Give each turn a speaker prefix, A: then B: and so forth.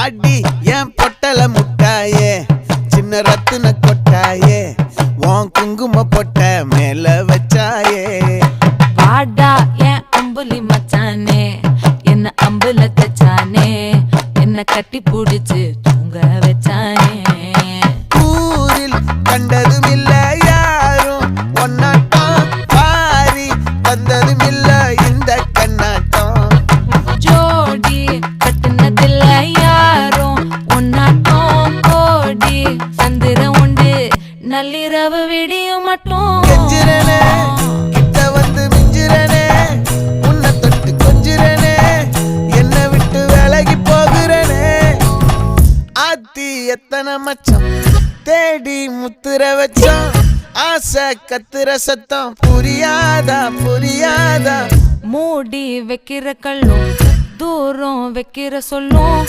A: வாடி என் பொட்டல முட்டாயே சின்ன ரத்தின கொட்டாயே உன் குங்கும பொட்ட மேல வச்சாயே
B: வாடா என் அம்புலி மச்சானே என்ன அம்புல தச்சானே என்ன கட்டி புடிச்சு தூங்க வச்சானே
A: ஊரில் கண்டதும் இல்ல யாரும் ஒன்னாட்டம் பாரி வந்ததும் இல்ல இந்த கண்ணாட்டம்
B: ஜோடி கட்டுனதில்ல யாரும் ஒன்னாட்டம் கோடி சந்திரம் உண்டு நள்ளிரவு விடியும் மட்டும்
A: கெஞ்சிரனே கிட்ட வந்து மிஞ்சிரனே உன்னை தொட்டு கொஞ்சிரனே என்ன விட்டு விலகி போகிறனே ஆத்தி எத்தனை மச்சம் தேடி முத்துற வச்சோம் ஆசை கத்துற சத்தம் புரியாதா புரியாதா
B: மூடி வைக்கிற கல்லும் தூரம் வைக்கிற சொல்லும்